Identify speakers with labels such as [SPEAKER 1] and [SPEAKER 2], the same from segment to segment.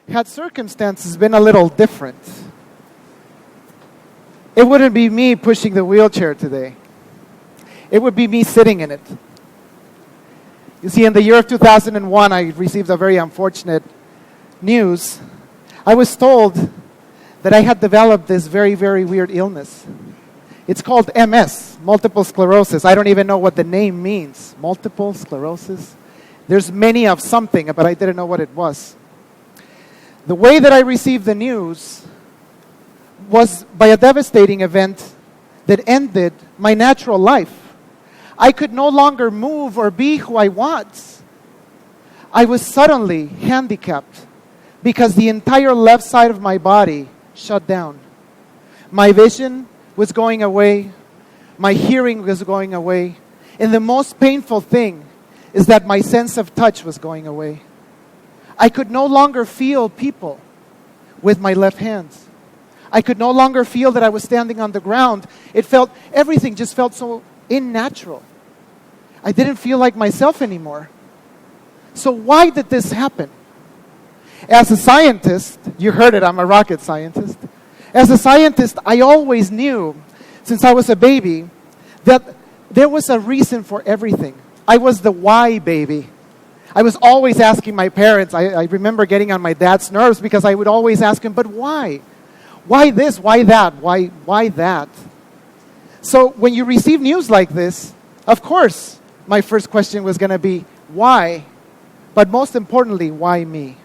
[SPEAKER 1] had circumstances been a little different, it wouldn't be me pushing the wheelchair today. It would be me sitting in it. You see, in the year of 2001, I received a very unfortunate news. I was told that I had developed this very, very weird illness. It's called MS, multiple sclerosis. I don't even know what the name means. Multiple sclerosis. There's many of something, but I didn't know what it was. The way that I received the news was by a devastating event that ended my natural life. I could no longer move or be who I was. I was suddenly handicapped because the entire left side of my body shut down. My vision was going away. My hearing was going away. And the most painful thing is that my sense of touch was going away. I could no longer feel people with my left hands. I could no longer feel that I was standing on the ground. Everything just felt so unnatural. I didn't feel like myself anymore. So why did this happen? As a scientist, you heard it, I'm a rocket scientist. As a scientist, I always knew, since I was a baby, that there was a reason for everything. I was the why baby. I was always asking my parents, I remember getting on my dad's nerves because I would always ask him, but why? Why this? Why that? Why that? So when you receive news like this, of course, my first question was going to be, why? But most importantly, why me?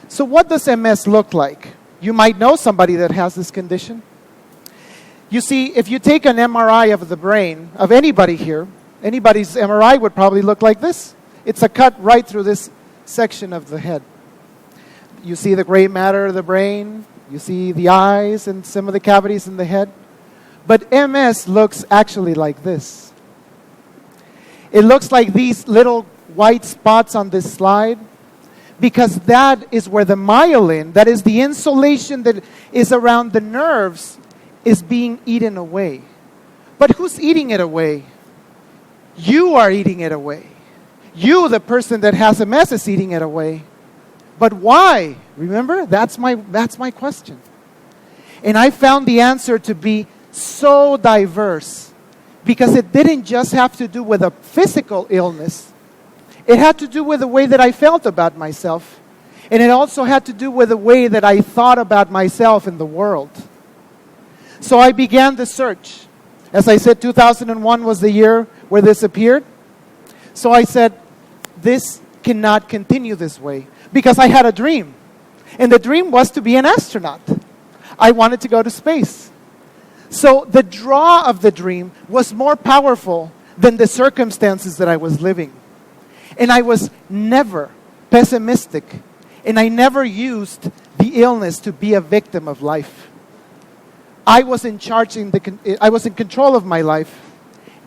[SPEAKER 1] So what does MS look like? You might know somebody that has this condition. You see, if you take an MRI of the brain of anybody here, anybody's MRI would probably look like this. It's a cut right through this section of the head. You see the gray matter of the brain. You see the eyes and some of the cavities in the head. But MS looks actually like this. It looks like these little white spots on this slide because that is where the myelin, that is the insulation that is around the nerves, is being eaten away. But who's eating it away? You are eating it away. You, the person that has MS, is eating it away. But why? Remember? That's my question. And I found the answer to be so diverse because it didn't just have to do with a physical illness. It had to do with the way that I felt about myself. And it also had to do with the way that I thought about myself in the world. So I began the search. As I said, 2001 was the year where this appeared. So I said, this cannot continue this way. Because I had a dream. And the dream was to be an astronaut. I wanted to go to space. So the draw of the dream was more powerful than the circumstances that I was living. And I was never pessimistic. And I never used the illness to be a victim of life. I was in control of my life.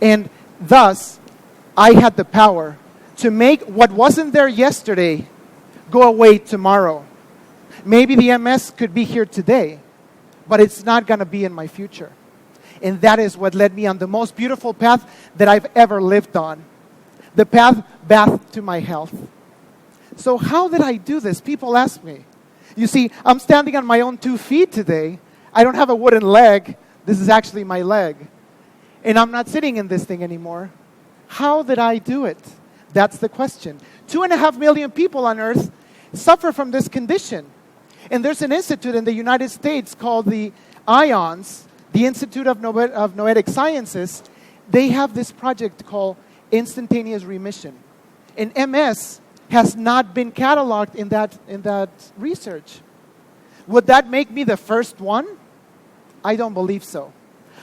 [SPEAKER 1] And thus, I had the power to make what wasn't there yesterday go away tomorrow. Maybe the MS could be here today, but it's not going to be in my future. And that is what led me on the most beautiful path that I've ever lived on. The path back to my health. So how did I do this? People ask me. You see, I'm standing on my own 2 feet today. I don't have a wooden leg. This is actually my leg. And I'm not sitting in this thing anymore. How did I do it? That's the question. 2.5 million people on Earth suffer from this condition. And there's an institute in the United States called the IONS, the Institute of Noetic Sciences. They have this project called Instantaneous Remission. And MS has not been cataloged in that research. Would that make me the first one? I don't believe so.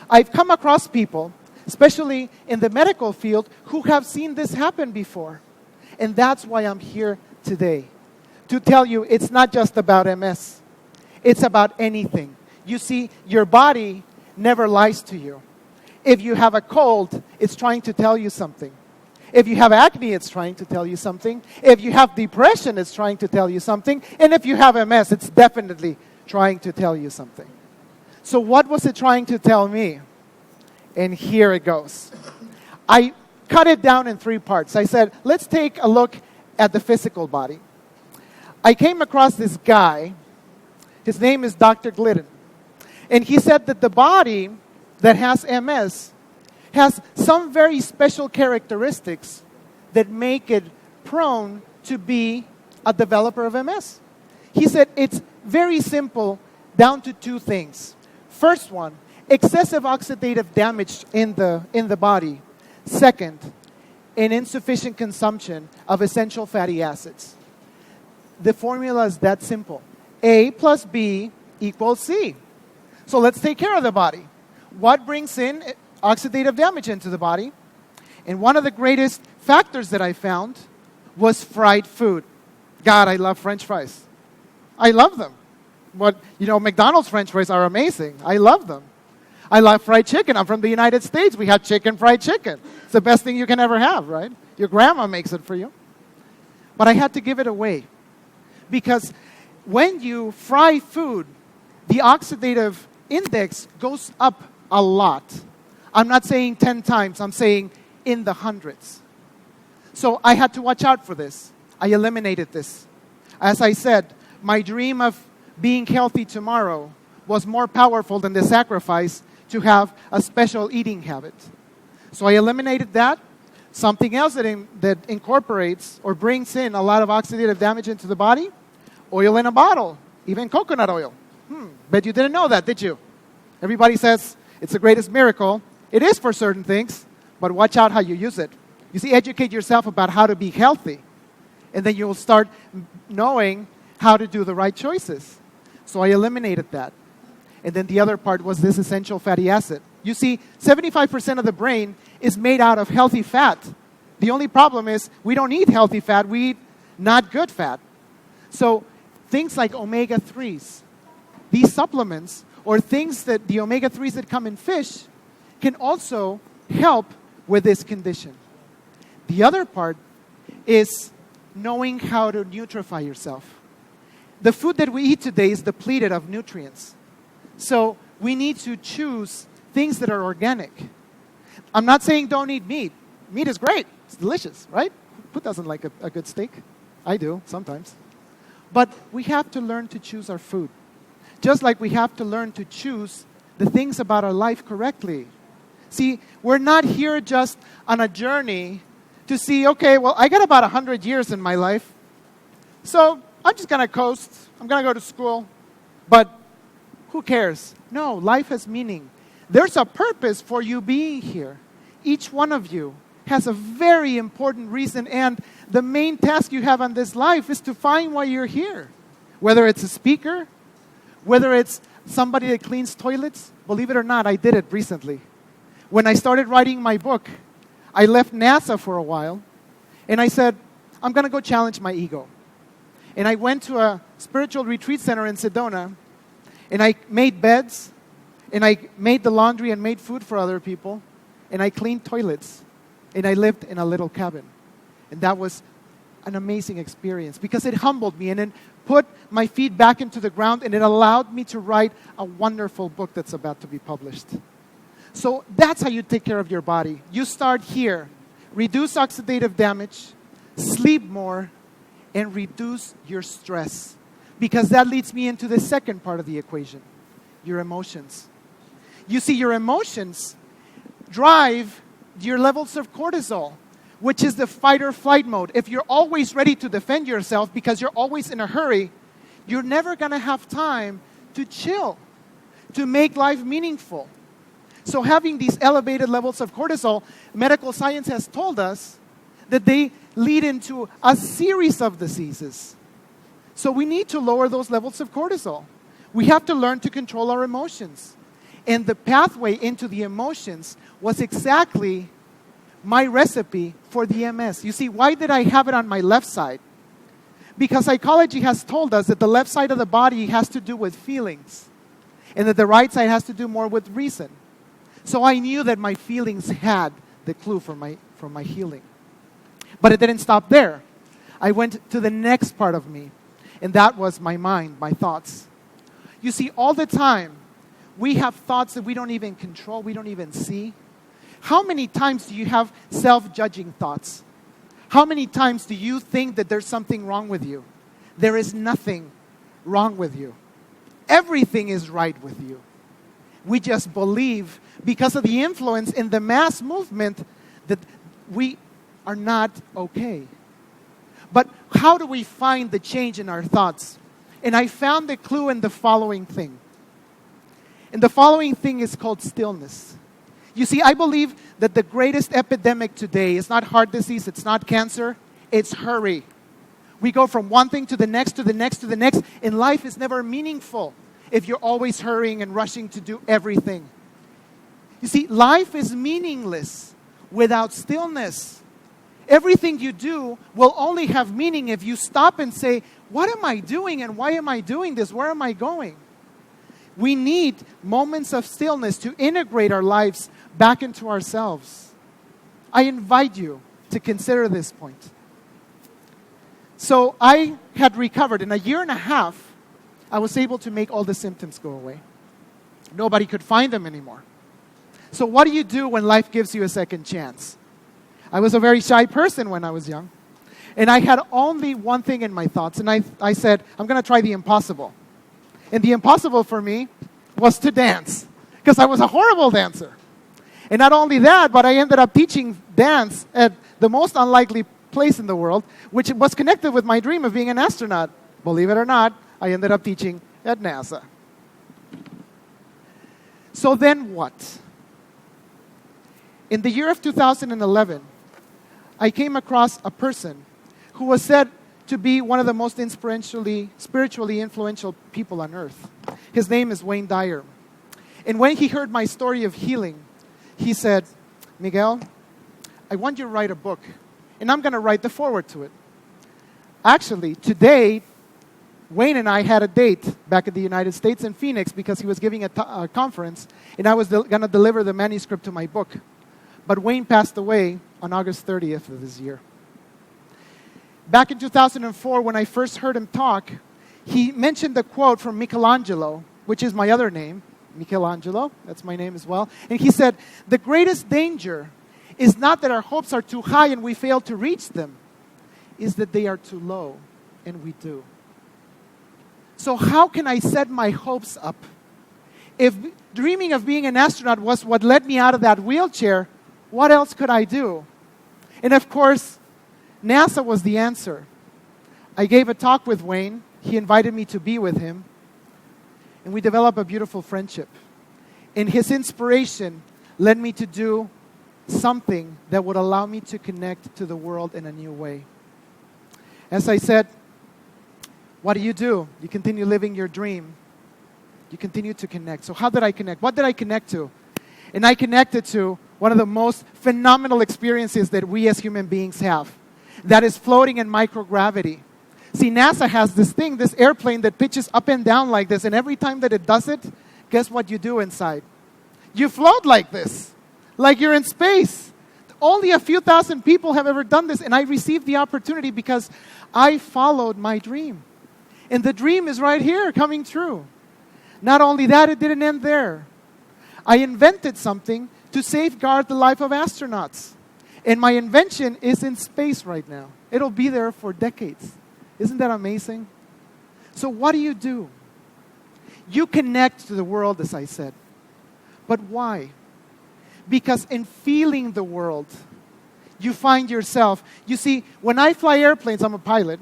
[SPEAKER 1] I've come across people, especially in the medical field, who have seen this happen before. And that's why I'm here today, to tell you it's not just about MS. It's about anything. You see, your body never lies to you. If you have a cold, it's trying to tell you something. If you have acne, it's trying to tell you something. If you have depression, it's trying to tell you something. And if you have MS, it's definitely trying to tell you something. So what was it trying to tell me? And here it goes. I cut it down in 3 parts. I said, let's take a look at the physical body. I came across this guy. His name is Dr. Glidden. And he said that the body that has MS has some very special characteristics that make it prone to be a developer of MS. He said it's very simple, down to two things. First one, excessive oxidative damage in the body. Second, an insufficient consumption of essential fatty acids. The formula is that simple. A plus B equals C. So let's take care of the body. What brings in oxidative damage into the body? And one of the greatest factors that I found was fried food. God, I love French fries. I love them. But, McDonald's French fries are amazing. I love them. I love fried chicken. I'm from the United States. We have fried chicken. It's the best thing you can ever have, right? Your grandma makes it for you. But I had to give it away. Because when you fry food, the oxidative index goes up a lot. I'm not saying 10 times. I'm saying in the hundreds. So I had to watch out for this. I eliminated this. As I said, my dream of being healthy tomorrow was more powerful than the sacrifice to have a special eating habit. So I eliminated that. Something else that incorporates or brings in a lot of oxidative damage into the body, oil in a bottle, even coconut oil. Bet you didn't know that, did you? Everybody says it's the greatest miracle. It is for certain things, but watch out how you use it. You see, educate yourself about how to be healthy, and then you'll start knowing how to do the right choices. So I eliminated that. And then the other part was this essential fatty acid. You see, 75% of the brain is made out of healthy fat. The only problem is we don't eat healthy fat, we eat not good fat. So things like omega-3s, these supplements, or things that the omega-3s that come in fish, can also help with this condition. The other part is knowing how to nutrify yourself. The food that we eat today is depleted of nutrients. So we need to choose things that are organic. I'm not saying don't eat meat. Meat is great. It's delicious, right? Who doesn't like a good steak? I do, sometimes. But we have to learn to choose our food. Just like we have to learn to choose the things about our life correctly. See, we're not here just on a journey to see, okay, well, I got about 100 years in my life, so I'm just going to coast. I'm going to go to school. But who cares? No, life has meaning. There's a purpose for you being here. Each one of you has a very important reason, and the main task you have on this life is to find why you're here. Whether it's a speaker, whether it's somebody that cleans toilets. Believe it or not, I did it recently. When I started writing my book, I left NASA for a while, and I said, I'm going to go challenge my ego. And I went to a spiritual retreat center in Sedona, and I made beds, and I made the laundry and made food for other people, and I cleaned toilets, and I lived in a little cabin. And that was an amazing experience because it humbled me and it put my feet back into the ground, and it allowed me to write a wonderful book that's about to be published. So that's how you take care of your body. You start here. Reduce oxidative damage, sleep more, and reduce your stress. Because that leads me into the second part of the equation, your emotions. You see, your emotions drive your levels of cortisol, which is the fight or flight mode. If you're always ready to defend yourself because you're always in a hurry, you're never going to have time to chill, to make life meaningful. So having these elevated levels of cortisol, medical science has told us that they lead into a series of diseases. So we need to lower those levels of cortisol. We have to learn to control our emotions. And the pathway into the emotions was exactly my recipe for the MS. You see, why did I have it on my left side? Because psychology has told us that the left side of the body has to do with feelings, and that the right side has to do more with reason. So I knew that my feelings had the clue for my healing. But it didn't stop there. I went to the next part of me, and that was my mind, my thoughts. You see, all the time, we have thoughts that we don't even control, we don't even see. How many times do you have self-judging thoughts? How many times do you think that there's something wrong with you? there is nothing wrong with you. Everything is right with you. We just believe, because of the influence in the mass movement, that we are not okay. But how do we find the change in our thoughts? And I found the clue in the following thing. And the following thing is called stillness. You see, I believe that the greatest epidemic today is not heart disease, it's not cancer, it's hurry. We go from one thing to the next, to the next, to the next, and life is never meaningful if you're always hurrying and rushing to do everything. You see, life is meaningless without stillness. Everything you do will only have meaning if you stop and say, what am I doing and why am I doing this? Where am I going? We need moments of stillness to integrate our lives back into ourselves. I invite you to consider this point. So I had recovered. In a year and a half, I was able to make all the symptoms go away. Nobody could find them anymore. So what do you do when life gives you a second chance? I was a very shy person when I was young. And I had only one thing in my thoughts. And I said, I'm going to try the impossible. And the impossible for me was to dance. Because I was a horrible dancer. And not only that, but I ended up teaching dance at the most unlikely place in the world, which was connected with my dream of being an astronaut. Believe it or not, I ended up teaching at NASA. So then what? In the year of 2011, I came across a person who was said to be one of the most spiritually influential people on earth. His name is Wayne Dyer. And when he heard my story of healing, he said, Miguel, I want you to write a book, and I'm going to write the foreword to it. Actually, today, Wayne and I had a date back in the United States in Phoenix because he was giving a conference, and I was going to deliver the manuscript to my book. But Wayne passed away on August 30th of this year. Back in 2004, when I first heard him talk, he mentioned the quote from Michelangelo, which is my other name, Michelangelo, that's my name as well. And he said, the greatest danger is not that our hopes are too high and we fail to reach them, is that they are too low, and we do. So how can I set my hopes up? If dreaming of being an astronaut was what led me out of that wheelchair, what else could I do? And of course, NASA was the answer. I gave a talk with Wayne. He invited me to be with him. And we developed a beautiful friendship. And his inspiration led me to do something that would allow me to connect to the world in a new way. As I said, what do? You continue living your dream. You continue to connect. So how did I connect? What did I connect to? And I connected to one of the most phenomenal experiences that we as human beings have. That is floating in microgravity. See, NASA has this thing, this airplane that pitches up and down like this, and every time that it does it, guess what you do inside? You float like this, like you're in space. Only a few thousand people have ever done this, and I received the opportunity because I followed my dream. And the dream is right here, coming true. Not only that, it didn't end there. I invented something to safeguard the life of astronauts. And my invention is in space right now. It'll be there for decades. Isn't that amazing? So what do? You connect to the world, as I said. But why? Because in feeling the world, you find yourself. You see, when I fly airplanes, I'm a pilot,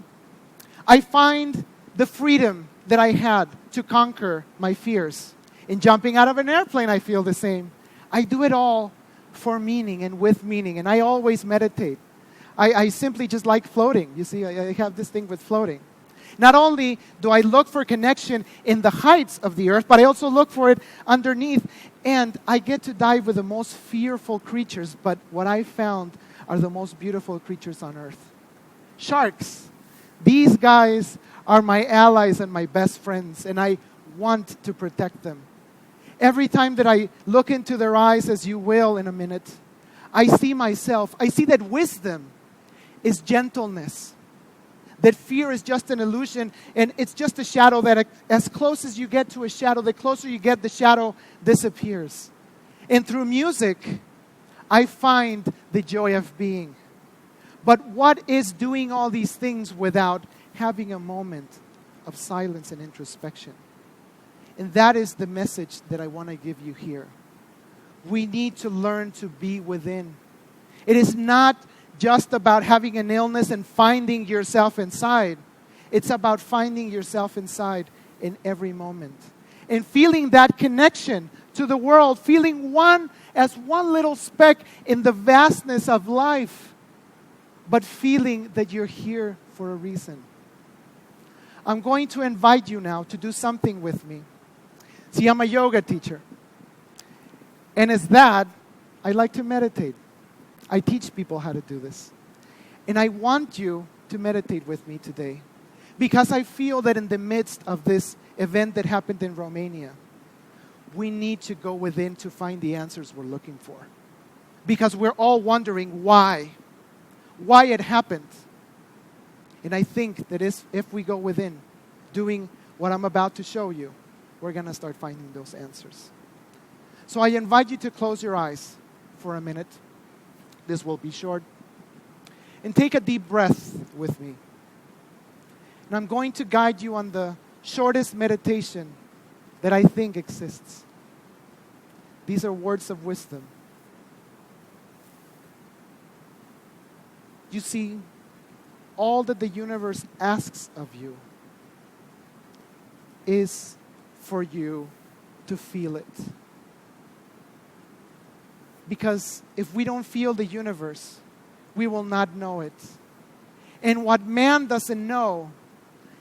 [SPEAKER 1] I find the freedom that I had to conquer my fears. In jumping out of an airplane, I feel the same. I do it all for meaning and with meaning, and I always meditate. I simply just like floating. You see, I have this thing with floating. Not only do I look for connection in the heights of the earth, but I also look for it underneath. And I get to dive with the most fearful creatures, but what I found are the most beautiful creatures on earth. Sharks. These guys are my allies and my best friends, and I want to protect them. Every time that I look into their eyes, as you will in a minute, I see myself. I see that wisdom is gentleness. That fear is just an illusion, and it's just a shadow that as close as you get to a shadow, the closer you get, the shadow disappears. And through music, I find the joy of being. But what is doing all these things without having a moment of silence and introspection. And that is the message that I want to give you here. We need to learn to be within. It is not just about having an illness and finding yourself inside. It's about finding yourself inside in every moment. And feeling that connection to the world, feeling one little speck in the vastness of life, but feeling that you're here for a reason. I'm going to invite you now to do something with me. See, I'm a yoga teacher. And as that, I like to meditate. I teach people how to do this. And I want you to meditate with me today, because I feel that in the midst of this event that happened in Romania, we need to go within to find the answers we're looking for. Because we're all wondering why it happened. And I think that if we go within, doing what I'm about to show you, we're going to start finding those answers. So I invite you to close your eyes for a minute. This will be short. And take a deep breath with me. And I'm going to guide you on the shortest meditation that I think exists. These are words of wisdom. You see, all that the universe asks of you is for you to feel it. Because if we don't feel the universe, we will not know it. And what man doesn't know,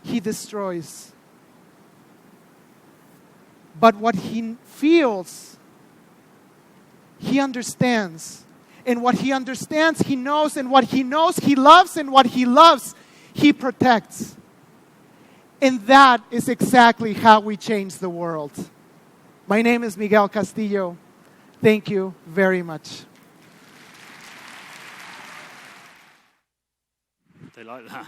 [SPEAKER 1] he destroys. But what he feels, he understands. And what he understands, he knows. And what he knows, he loves. And what he loves, he protects. And that is exactly how we change the world. My name is Miguel Castillo. Thank you very much.
[SPEAKER 2] They like that.